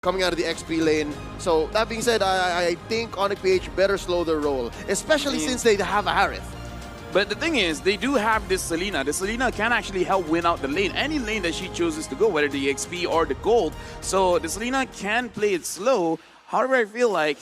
coming out of the XP lane. So that being said, I think Onic PH better slow their roll, especially since they have a Harith. But the thing is, they do have this Selena. The Selena can actually help win out the lane. Any lane that she chooses to go, whether the XP or the gold. So the Selena can play it slow. However, I feel like,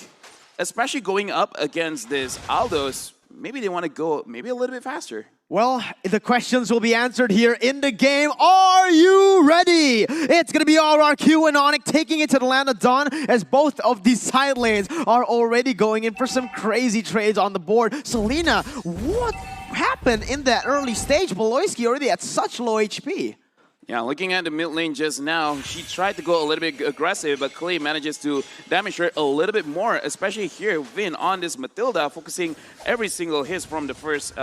especially going up against this Aldos, maybe they want to go maybe a little bit faster. Well, the questions will be answered here in the game. Are you ready? It's going to be RRQ and Onic taking it to the land of Dawn as both of these side lanes are already going in for some crazy trades on the board. Selena, what happened in that early stage? Beloyski already at such low HP. Yeah, looking at the mid lane just now, she tried to go a little bit aggressive, but Clay manages to damage her a little bit more, especially here, Vin on this Matilda, focusing every single hit from the first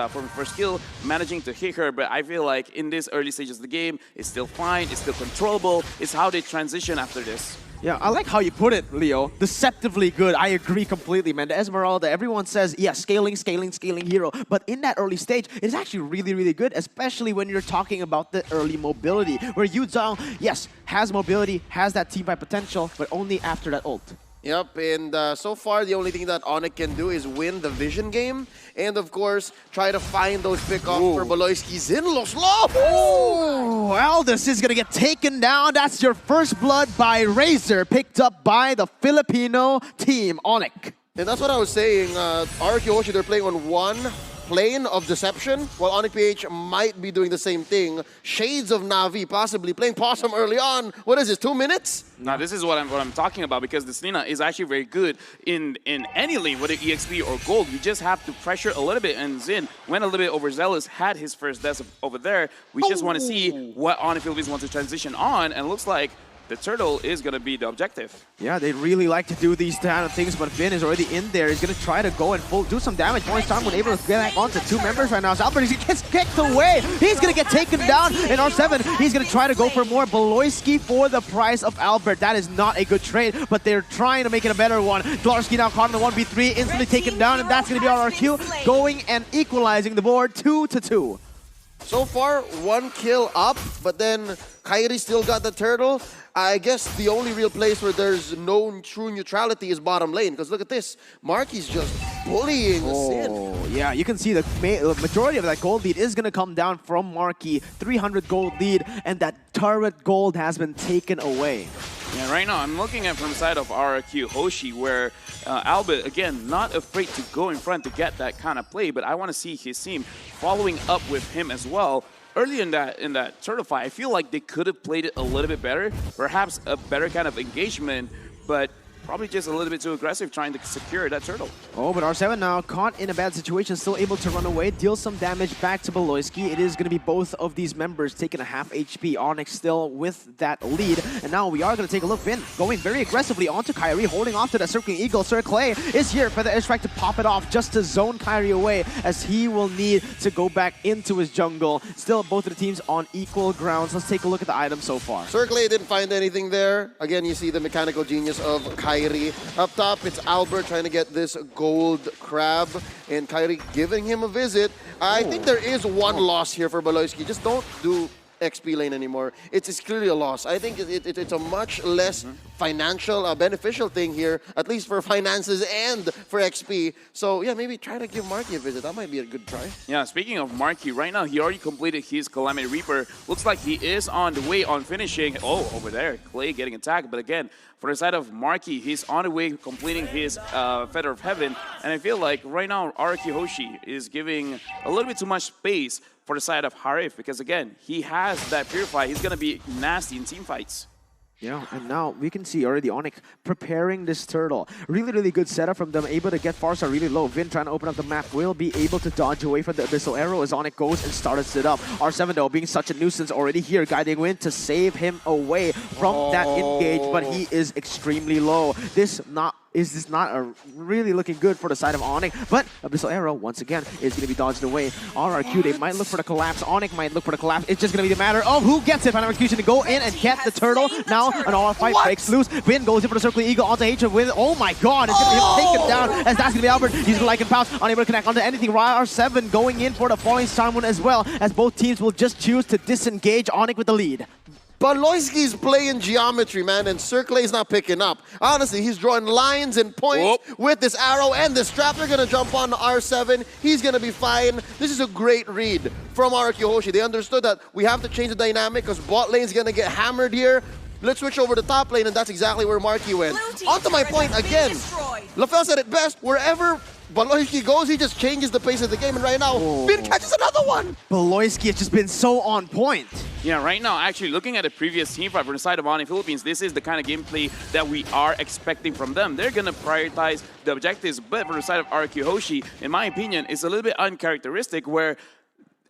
kill, managing to hit her. But I feel like in this early stages of the game, it's still fine, it's still controllable. It's how they transition after this. Yeah, I like how you put it, Leo. Deceptively good. I agree completely, man. The Esmeralda, everyone says, yeah, scaling hero. But in that early stage, it's actually really, really good, especially when you're talking about the early mobility, where Yu Zhang, yes, has mobility, has that team fight potential, but only after that ult. Yep, and so far the only thing that Onic can do is win the vision game, and of course try to find those pickoffs for Beloyski. Zinlos low! Oh, Aldous is gonna get taken down. That's your first blood by Razor, picked up by the Filipino team, Onic. And that's what I was saying. RRQ, they're playing on one plane of deception, while Onic PH might be doing the same thing. Shades of Na'Vi possibly playing Possum early on. What is this, 2 minutes? Now this is what I'm talking about, because the Selena is actually very good in any lane, whether EXP or gold. You just have to pressure a little bit, and Zin went a little bit overzealous, had his first death over there. We just want to see what Onic Philippines wants to transition on, and looks like the turtle is going to be the objective. Yeah, they really like to do these kind of things, but Vin is already in there. He's going to try to go and do some damage. Point time when able to get back onto 2 members right now. So Albert gets kicked away. He's going to get taken down in R7. He's going to try to go for more. Beloyski for the price of Albert. That is not a good trade, but they're trying to make it a better one. Dlarski now caught in the 1v3, instantly taken down, and that's going to be RRQ going and equalizing the board 2-2. So far, 1 kill up, but then Kairi still got the turtle. I guess the only real place where there's no true neutrality is bottom lane, because look at this. Marky's just bullying Sin. Oh, yeah, you can see the majority of that gold lead is going to come down from Marky. 300 gold lead, and that turret gold has been taken away. Yeah, right now I'm looking at from the side of RRQ Hoshi, where Albert, again, not afraid to go in front to get that kind of play, but I want to see his team following up with him as well. Early in that turtle fight, I feel like they could have played it a little bit better, perhaps a better kind of engagement, but probably just a little bit too aggressive trying to secure that turtle. Oh, but R7 now caught in a bad situation, still able to run away, deal some damage back to Beloyski. It is going to be both of these members taking a half HP. Onyx still with that lead. And now we are going to take a look. Vin going very aggressively onto Kairi, holding off to the Circling Eagle. Sir Clay is here for the airstrike to pop it off, just to zone Kairi away, as he will need to go back into his jungle. Still, both of the teams on equal grounds. Let's take a look at the items so far. Sir Clay didn't find anything there. Again, you see the mechanical genius of Kairi. Up top, it's Albert trying to get this gold crab, and Kairi giving him a visit. I think there is one loss here for Beloyski. Just don't do XP lane anymore. It's clearly a loss. I think it's a much less financial, beneficial thing here, at least for finances and for XP. So yeah, maybe try to give Marky a visit. That might be a good try. Yeah, speaking of Marky, right now he already completed his Calamity Reaper. Looks like he is on the way on finishing. Oh, over there, Clay getting attacked. But again, for the side of Marky, he's on the way completing his Feather of Heaven. And I feel like right now, RRQ Hoshi is giving a little bit too much space for the side of Harith, because again, he has that Purify. He's going to be nasty in team fights. Yeah, and now we can see already Onic preparing this turtle. Really, really good setup from them. Able to get Farsa really low. Vin trying to open up the map. Will be able to dodge away from the Abyssal Arrow as Onic goes and starts it up. R7 though being such a nuisance already here, guiding Win to save him away from that engage, but he is extremely low. This is not really looking good for the side of Onic, but Abyssal Arrow, once again, is going to be dodged away. RRQ, they might look for the collapse. Onic might look for the collapse. It's just going to be the matter of who gets it. Final execution to go in and get the turtle. Now, an all fight breaks loose. Vin goes in for the Circling Eagle onto H with, oh my god, it's going to be taken down, as that's going to be Albert. He's going to like and pounce, unable to connect onto anything. R7 going in for the Falling Star Moon as well, as both teams will just choose to disengage. Onic with the lead. Baloyski's playing geometry, man, and Circlay's not picking up. Honestly, he's drawing lines and points with this arrow and this trap. They're gonna jump on R7. He's gonna be fine. This is a great read from RRQ Hoshi. They understood that we have to change the dynamic because bot lane's gonna get hammered here. Let's switch over to top lane, and that's exactly where Marky went. Onto my point again. LaFell said it best, wherever Baloyski goes, he just changes the pace of the game, and right now, Finn catches another one! Baloyski has just been so on point. Yeah, right now, actually, looking at the previous team fight from the side of Onic Philippines, this is the kind of gameplay that we are expecting from them. They're going to prioritize the objectives, but from the side of RRQ Hoshi, in my opinion, it's a little bit uncharacteristic where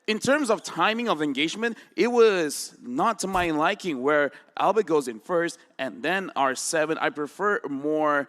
in terms of timing of engagement, it was not to my liking where Albert goes in first and then R7. I prefer more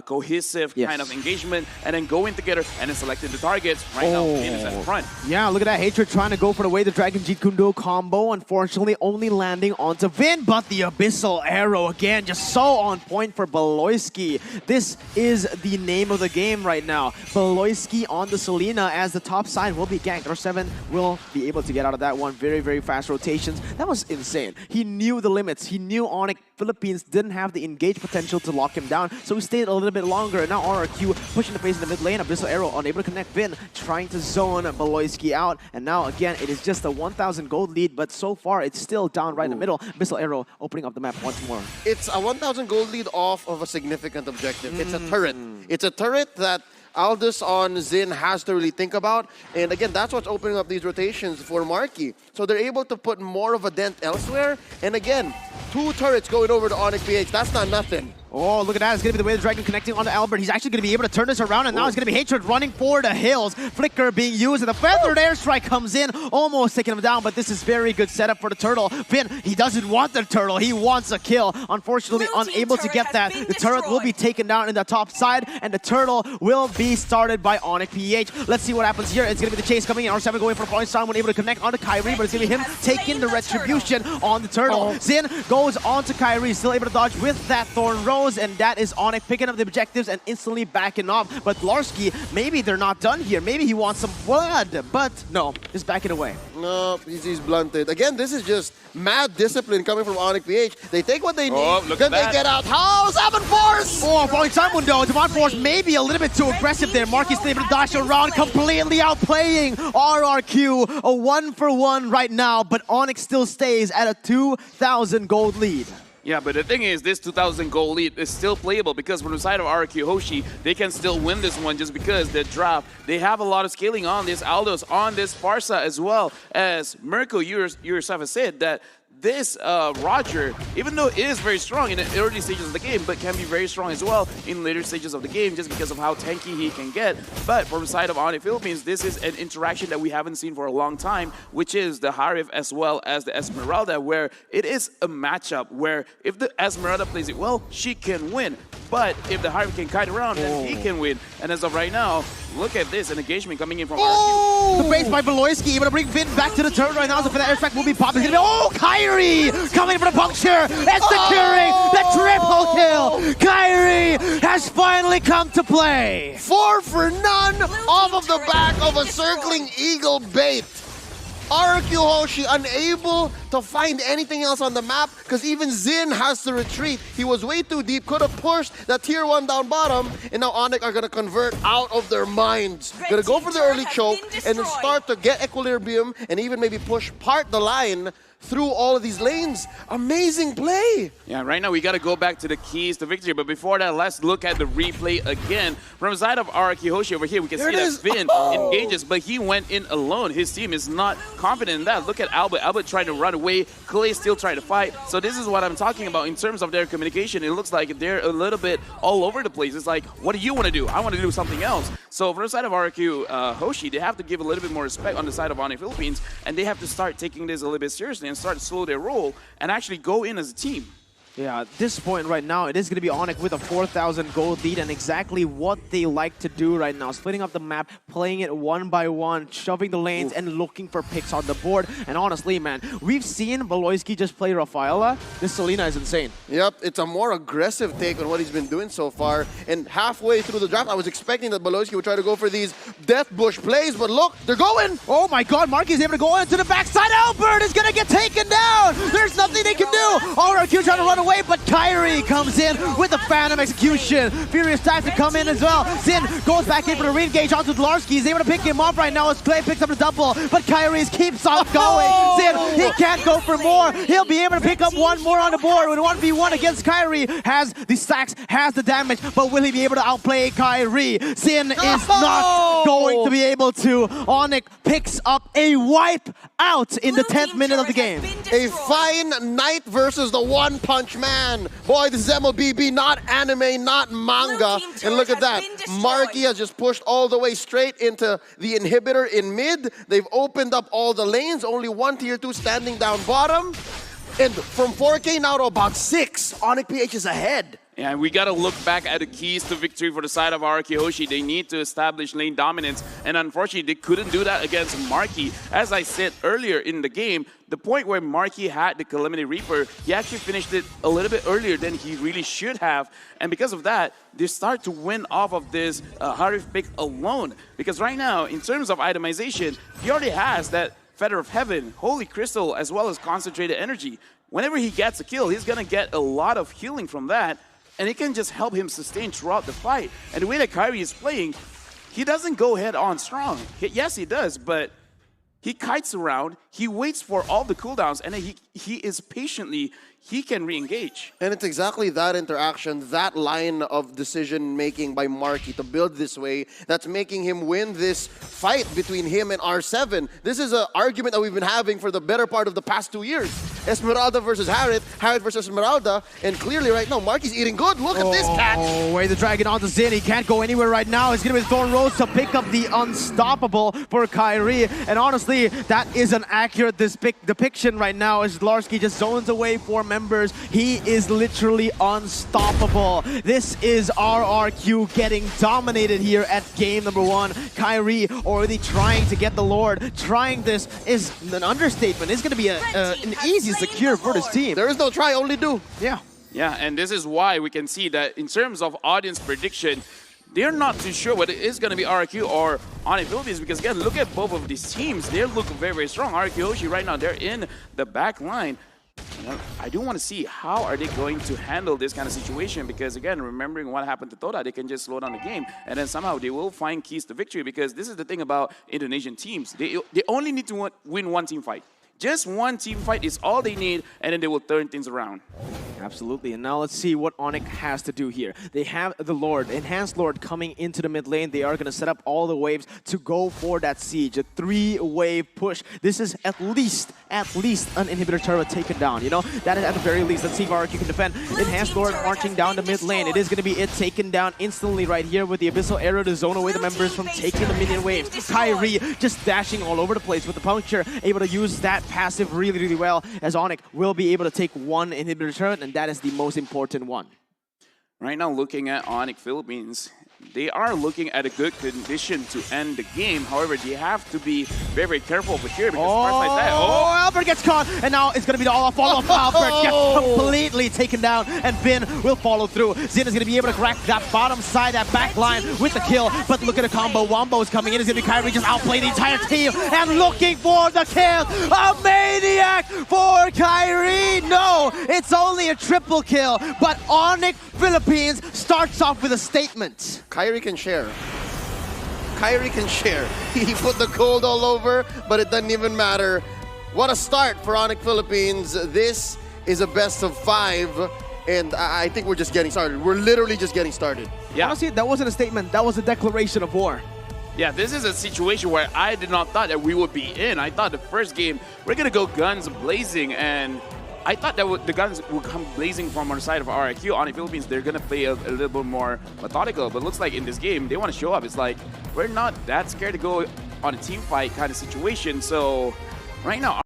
cohesive kind of engagement and then going together and then selecting the targets. Right now, Finn is at the front. Yeah, look at that. Hatred trying to go for the way the Dragon Jeet Kundo combo. Unfortunately, only landing onto Vin, but the Abyssal Arrow again, just so on point for Baloyski. This is the name of the game right now. Baloyski on the Selena as the top side will be ganked. R7 will be able to get out of that one. Very, very fast rotations. That was insane. He knew the limits. He knew Onic Philippines didn't have the engage potential to lock him down, so he stayed a little bit longer. And now RRQ pushing the pace in the mid lane. Abyssal Arrow unable to connect Vin, trying to zone Baloyski out. And now again, it is just a 1,000 gold lead, but so far it's still down right in the middle. Abyssal Arrow opening up the map once more. It's a 1,000 gold lead off of a significant objective. It's a turret. It's a turret that Aldous on Xin has to really think about. And again, that's what's opening up these rotations for Marky. So they're able to put more of a dent elsewhere. And again, 2 turrets going over to Onic PH. That's not nothing. Oh, look at that. It's going to be the way the Dragon connecting onto Albert. He's actually going to be able to turn this around, and now it's going to be Hatred running for the hills. Flicker being used, and the Feathered Airstrike comes in, almost taking him down, but this is very good setup for the Turtle. Finn, he doesn't want the Turtle. He wants a kill. Unfortunately, unable to get that. The turret will be taken down in the top side, and the Turtle will be started by Onic PH. Let's see what happens here. It's going to be the chase coming in. R7 going for a point. Someone able to connect onto Kyrie, but it's going to be him taking the Retribution on the Turtle. Xin goes onto Kyrie, still able to dodge with that Thorn Rose, and that is Onic picking up the objectives and instantly backing off. But Larsky, maybe they're not done here. Maybe he wants some blood, but no, just backing away. No, he's blunted. Again, this is just mad discipline coming from Onic PH. They take what they need, then they get out. How? 7 Force! Oh, falling Simon though. Devon Force maybe a little bit too aggressive there. Marky's able to dash around, completely outplaying RRQ. A 1-for-1 right now, but Onyx still stays at a 2,000 gold lead. Yeah, but the thing is, this 2,000 goal lead is still playable because from the side of RRQ Hoshi, they can still win this one just because the drop, they have a lot of scaling on this Aldos, on this Farsa, as well as Mirko, you yourself have said that this Roger, even though it is very strong in the early stages of the game, but can be very strong as well in later stages of the game just because of how tanky he can get. But from the side of Onic Philippines, this is an interaction that we haven't seen for a long time, which is the Harif as well as the Esmeralda, where it is a matchup where if the Esmeralda plays it well, she can win. But if the Harif can kite around, then he can win. And as of right now, look at this, an engagement coming in from RRQ. The base by Baloyski, able to bring Vin back to the turret right now. So for that airstrike will be popping. Kyrie coming for the puncture and securing the triple kill. Kyrie has finally come to play. 4 for none off of the back of a circling eagle bait. RRQ Hoshi unable to find anything else on the map because even Xin has to retreat. He was way too deep, could have pushed that tier 1 down bottom, and now Onic are going to convert out of their minds. Going to go for the early choke and then start to get equilibrium and even maybe push part the line through all of these lanes. Amazing play. Yeah, right now we got to go back to the keys to victory. But before that, let's look at the replay again. From the side of RRQ Hoshi over here, we can see that Finn engages, but he went in alone. His team is not confident in that. Look at Albert. Albert trying to run away. Clay still trying to fight. So this is what I'm talking about in terms of their communication. It looks like they're a little bit all over the place. It's like, what do you want to do? I want to do something else. So from the side of RRQ Hoshi, they have to give a little bit more respect on the side of Onic Philippines, and they have to start taking this a little bit seriously and start to slow their roll and actually go in as a team. Yeah, at this point right now, it is going to be Onic with a 4,000 gold lead, and exactly what they like to do right now. Splitting up the map, playing it one by one, shoving the lanes, and looking for picks on the board. And honestly, man, we've seen Valoisky just play Rafaela. This Selena is insane. Yep, it's a more aggressive take on what he's been doing so far. And halfway through the draft, I was expecting that Valoisky would try to go for these Death Bush plays, but look, they're going! Oh my god, Marky's able to go into the backside. Albert is going to get taken down! There's nothing they can do! RRQ trying to run away, but Kyrie comes in with the Phantom Execution. Furious tries to come in as well. Sin goes back in for the re-engage onto Dlarsky. He's able to pick him off right now as Clay picks up the double, but Kyrie keeps on going. Sin, he can't go for more. He'll be able to pick up one more on the board with 1v1 against Kyrie. Has the stacks, has the damage, but will he be able to outplay Kyrie? Sin is not going to be able to. Onic picks up a wipe out in the 10th minute of the game. A fine Knight versus the One Punch Man. Boy, this is MLBB, not anime, not manga. And look at that. Marky has just pushed all the way straight into the inhibitor in mid. They've opened up all the lanes. Only one tier 2 standing down bottom. And from 4K now to about 6, Onic PH is ahead. Yeah, we got to look back at the keys to victory for the side of RRQ Hoshi. They need to establish lane dominance, and unfortunately, they couldn't do that against Marky. As I said earlier in the game, the point where Marky had the Calamity Reaper, he actually finished it a little bit earlier than he really should have, and because of that, they start to win off of this Harif pick alone. Because right now, in terms of itemization, he already has that Feather of Heaven, Holy Crystal, as well as Concentrated Energy. Whenever he gets a kill, he's going to get a lot of healing from that, and it can just help him sustain throughout the fight. And the way that Kyrie is playing, he doesn't go head on strong. Yes, he does, but he kites around, he waits for all the cooldowns, and then he is patiently, he can re-engage. And it's exactly that interaction, that line of decision-making by Marky to build this way that's making him win this fight between him and R7. This is an argument that we've been having for the better part of the past 2 years. Esmeralda versus Harith, Harith versus Esmeralda, and clearly right now, Marky's eating good. Look at this catch! Oh, way the dragon onto Zin. He can't go anywhere right now. He's going to be Thorn Rose to pick up the unstoppable for Kyrie. And honestly, that is an accurate depiction right now as Dlarsky just zones away 4 members. He is literally unstoppable. This is RRQ getting dominated here at game number 1. Kyrie already trying to get the Lord. Trying this is an understatement. It's going to be an easy secure for this team. There is no try, only do. Yeah. Yeah, and this is why we can see that in terms of audience prediction, they're not too sure whether it is going to be RRQ or Onic Philippines, because again, look at both of these teams. They look very, very strong. RRQ Hoshi right now, they're in the back line. I do want to see how are they going to handle this kind of situation, because again, remembering what happened to Toda, they can just slow down the game and then somehow they will find keys to victory, because this is the thing about Indonesian teams. They only need to win one team fight. Just one team fight is all they need, and then they will turn things around. Absolutely, and now let's see what Onic has to do here. They have the Lord, Enhanced Lord, coming into the mid lane. They are going to set up all the waves to go for that siege. A 3-wave push. This is at least an inhibitor turret taken down, you know? That is at the very least. Let's see if RRQ can defend. Enhanced Lord marching down the mid lane. It is going to be it taken down instantly right here with the Abyssal Arrow to zone away the members from taking the minion waves. Kyrie just dashing all over the place with the puncture, able to use that passive really, really well, as Onic will be able to take one inhibitor turret, and that is the most important one. Right now, looking at Onic Philippines, they are looking at a good condition to end the game. However, they have to be very, very careful over here, because parts like that. Oh, Albert gets caught, and now it's going to be the all-off. Albert gets completely taken down, and Vin will follow through. Zin is going to be able to crack that bottom side, that back line with the kill, but look at the combo. Wombo is coming in. It's going to be Kyrie just outplaying the entire team and looking for the kill. A maniac for Kyrie. No, it's only a triple kill, but Onic Philippines starts off with a statement. Kyrie can share. Kyrie can share. He put the gold all over, but it doesn't even matter. What a start for Onic Philippines. This is a best of 5, and I think we're just getting started. We're literally just getting started. Yeah. Honestly, that wasn't a statement. That was a declaration of war. Yeah, this is a situation where I did not thought that we would be in. I thought the first game, we're going to go guns blazing, and I thought that the guns would come blazing from our side of RRQ. Onic Philippines, they're going to play a little bit more methodical, but looks like in this game, they want to show up. It's like, we're not that scared to go on a team fight kind of situation. So right now,